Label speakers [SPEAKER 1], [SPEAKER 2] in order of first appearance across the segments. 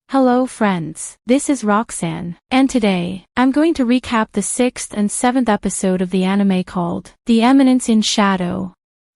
[SPEAKER 1] Hello friends, this is Roxanne, and today, I'm going to recap the 6th and 7th episode of the anime called The Eminence in Shadow.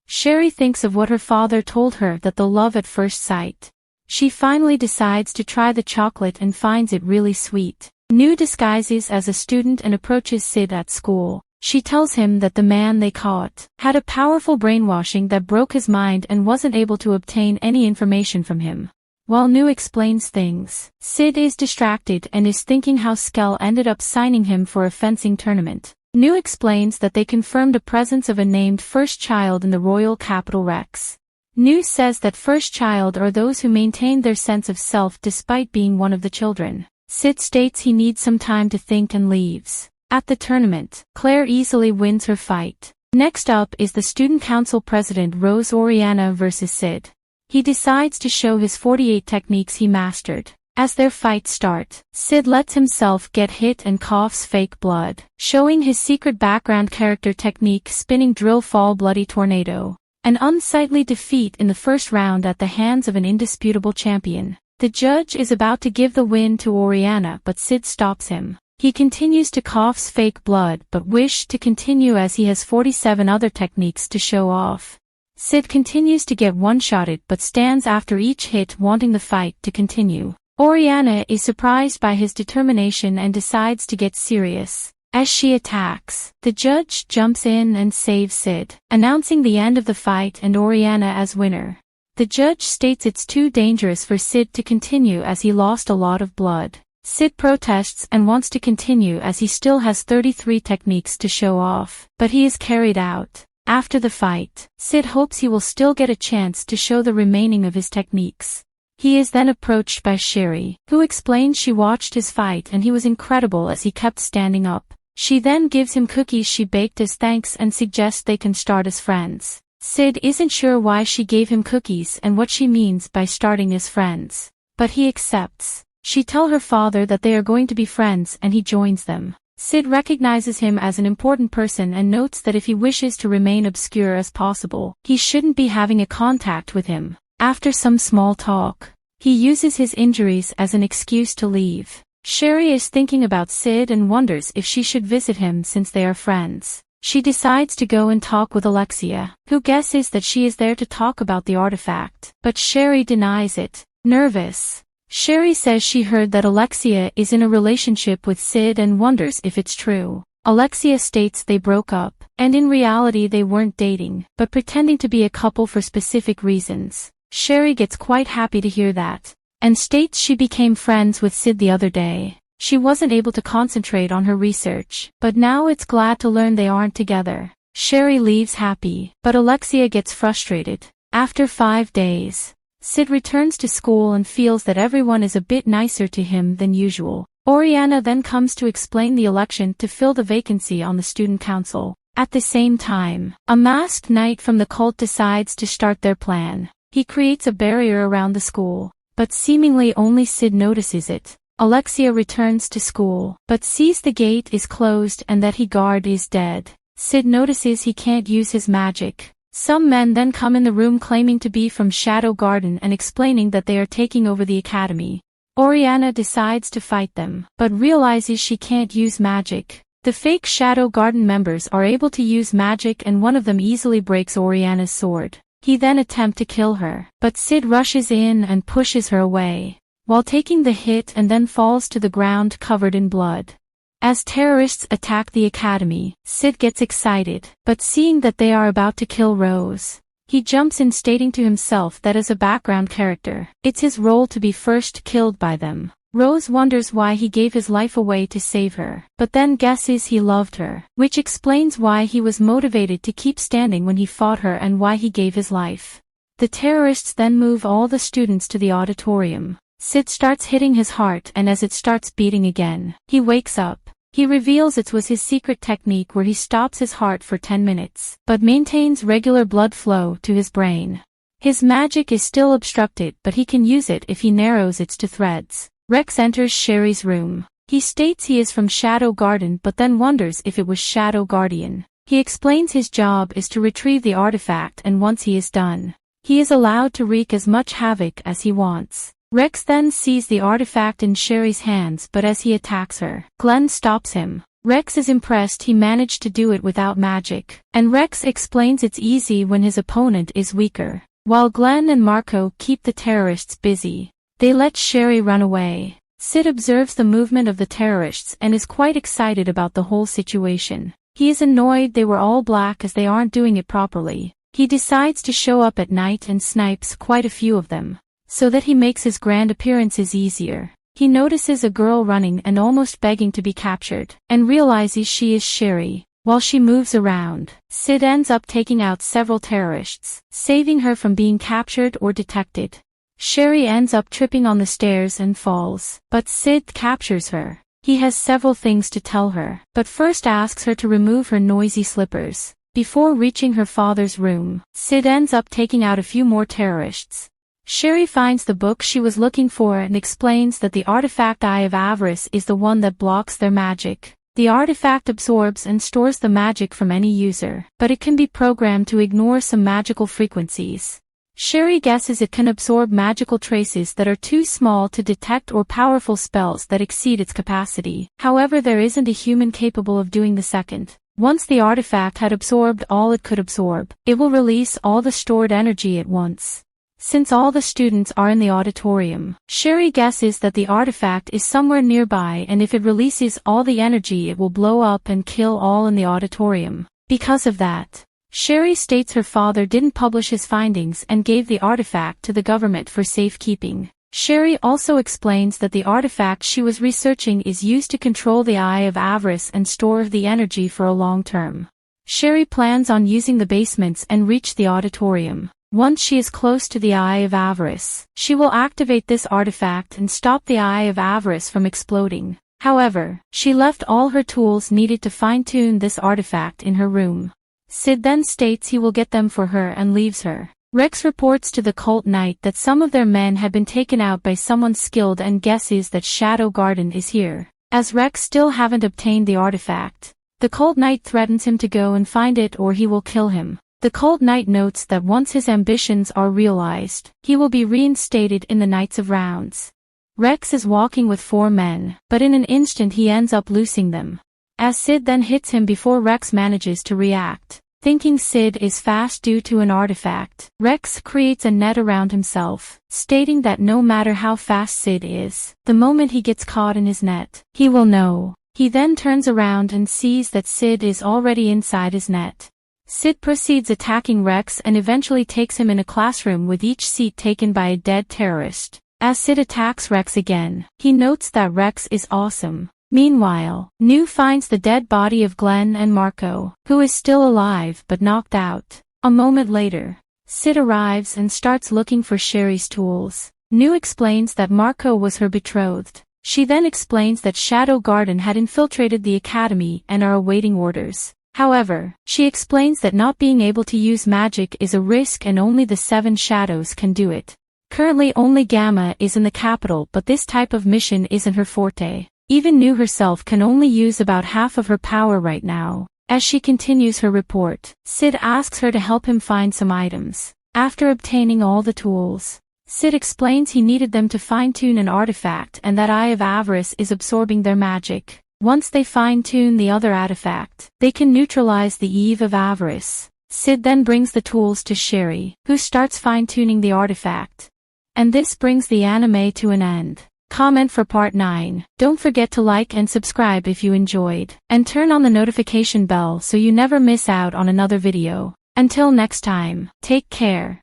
[SPEAKER 1] Sherry thinks of what her father told her that they'll love at first sight. She finally decides to try the chocolate and finds it really sweet. New disguises as a student and approaches Sid at school. She tells him that the man they caught had a powerful brainwashing that broke his mind and wasn't able to obtain any information from him. While Nu explains things, Sid is distracted and is thinking how Skell ended up signing him for a fencing tournament. Nu explains that they confirmed the presence of a named first child in the royal capital Rex. Nu says that first child are those who maintain their sense of self despite being one of the children. Sid states he needs some time to think and leaves. At the tournament, Claire easily wins her fight. Next up is the student council president Rose Oriana versus Sid. He decides to show his 48 techniques he mastered. As their fight starts, Sid lets himself get hit and coughs fake blood, showing his secret background character technique spinning drill fall bloody tornado. An unsightly defeat in the first round at the hands of an indisputable champion. The judge is about to give the win to Oriana but Sid stops him. He continues to coughs fake blood but wishes to continue as he has 47 other techniques to show off. Sid continues to get one-shotted but stands after each hit wanting the fight to continue. Oriana is surprised by his determination and decides to get serious. As she attacks, the judge jumps in and saves Sid, announcing the end of the fight and Oriana as winner. The judge states it's too dangerous for Sid to continue as he lost a lot of blood. Sid protests and wants to continue as he still has 33 techniques to show off, but he is carried out. After the fight, Sid hopes he will still get a chance to show the remaining of his techniques. He is then approached by Sherry, who explains she watched his fight and he was incredible as he kept standing up. She then gives him cookies she baked as thanks and suggests they can start as friends. Sid isn't sure why she gave him cookies and what she means by starting as friends, but he accepts. She tells her father that they are going to be friends and he joins them. Sid recognizes him as an important person and notes that if he wishes to remain obscure as possible, he shouldn't be having a contact with him. After some small talk, he uses his injuries as an excuse to leave. Sherry is thinking about Sid and wonders if she should visit him since they are friends. She decides to go and talk with Alexia, who guesses that she is there to talk about the artifact, but Sherry denies it. Nervous, Sherry says she heard that Alexia is in a relationship with Sid and wonders if it's true. Alexia states they broke up, and in reality they weren't dating, but pretending to be a couple for specific reasons. Sherry gets quite happy to hear that, and states she became friends with Sid the other day. She wasn't able to concentrate on her research, but now it's glad to learn they aren't together. Sherry leaves happy, but Alexia gets frustrated. After 5 days, Sid returns to school and feels that everyone is a bit nicer to him than usual. Oriana then comes to explain the election to fill the vacancy on the student council. At the same time, a masked knight from the cult decides to start their plan. He creates a barrier around the school, but seemingly only Sid notices it. Alexia returns to school, but sees the gate is closed and that his guard is dead. Sid notices he can't use his magic. Some men then come in the room claiming to be from Shadow Garden and explaining that they are taking over the academy. Oriana decides to fight them, but realizes she can't use magic. The fake Shadow Garden members are able to use magic and one of them easily breaks Oriana's sword. He then attempts to kill her, but Sid rushes in and pushes her away, while taking the hit and then falls to the ground covered in blood. As terrorists attack the academy, Sid gets excited, but seeing that they are about to kill Rose, he jumps in stating to himself that as a background character, it's his role to be first killed by them. Rose wonders why he gave his life away to save her, but then guesses he loved her, which explains why he was motivated to keep standing when he fought her and why he gave his life. The terrorists then move all the students to the auditorium. Sid starts hitting his heart and as it starts beating again, he wakes up. He reveals it was his secret technique where he stops his heart for 10 minutes, but maintains regular blood flow to his brain. His magic is still obstructed but he can use it if he narrows it to threads. Rex enters Sherry's room. He states he is from Shadow Garden but then wonders if it was Shadow Guardian. He explains his job is to retrieve the artifact and once he is done, he is allowed to wreak as much havoc as he wants. Rex then sees the artifact in Sherry's hands, but as he attacks her, Glenn stops him. Rex is impressed he managed to do it without magic, and Rex explains it's easy when his opponent is weaker. While Glenn and Marco keep the terrorists busy, they let Sherry run away. Sid observes the movement of the terrorists and is quite excited about the whole situation. He is annoyed they were all black as they aren't doing it properly. He decides to show up at night and snipes quite a few of them, so that he makes his grand appearances easier. He notices a girl running and almost begging to be captured, and realizes she is Sherry. While she moves around, Sid ends up taking out several terrorists, saving her from being captured or detected. Sherry ends up tripping on the stairs and falls, but Sid captures her. He has several things to tell her, but first asks her to remove her noisy slippers. Before reaching her father's room, Sid ends up taking out a few more terrorists. Sherry finds the book she was looking for and explains that the artifact Eye of Avarice is the one that blocks their magic. The artifact absorbs and stores the magic from any user, but it can be programmed to ignore some magical frequencies. Sherry guesses it can absorb magical traces that are too small to detect or powerful spells that exceed its capacity. However, there isn't a human capable of doing the second. Once the artifact had absorbed all it could absorb, it will release all the stored energy at once. Since all the students are in the auditorium, Sherry guesses that the artifact is somewhere nearby, and if it releases all the energy it will blow up and kill all in the auditorium. Because of that, Sherry states her father didn't publish his findings and gave the artifact to the government for safekeeping. Sherry also explains that the artifact she was researching is used to control the Eye of Avarice and store the energy for a long term. Sherry plans on using the basements and reach the auditorium. Once she is close to the Eye of Avarice, she will activate this artifact and stop the Eye of Avarice from exploding. However, she left all her tools needed to fine-tune this artifact in her room. Sid then states he will get them for her and leaves her. Rex reports to the cult knight that some of their men had been taken out by someone skilled and guesses that Shadow Garden is here. As Rex still haven't obtained the artifact, the cult knight threatens him to go and find it or he will kill him. The cult knight notes that once his ambitions are realized, he will be reinstated in the Knights of Rounds. Rex is walking with 4 men, but in an instant he ends up losing them. As Sid then hits him before Rex manages to react. Thinking Sid is fast due to an artifact, Rex creates a net around himself, stating that no matter how fast Sid is, the moment he gets caught in his net, he will know. He then turns around and sees that Sid is already inside his net. Sid proceeds attacking Rex and eventually takes him in a classroom with each seat taken by a dead terrorist. As Sid attacks Rex again, he notes that Rex is awesome. Meanwhile, New finds the dead body of Glenn and Marco, who is still alive but knocked out. A moment later, Sid arrives and starts looking for Sherry's tools. New explains that Marco was her betrothed. She then explains that Shadow Garden had infiltrated the academy and are awaiting orders. However, she explains that not being able to use magic is a risk and only the 7 shadows can do it. Currently only Gamma is in the capital, but this type of mission isn't her forte. Even New herself can only use about half of her power right now. As she continues her report, Sid asks her to help him find some items. After obtaining all the tools, Sid explains he needed them to fine-tune an artifact and that Eye of Avarice is absorbing their magic. Once they fine-tune the other artifact, they can neutralize the Eve of Avarice. Sid then brings the tools to Sherry, who starts fine-tuning the artifact. And this brings the anime to an end. Comment for part 9. Don't forget to like and subscribe if you enjoyed, and turn on the notification bell so you never miss out on another video. Until next time, take care.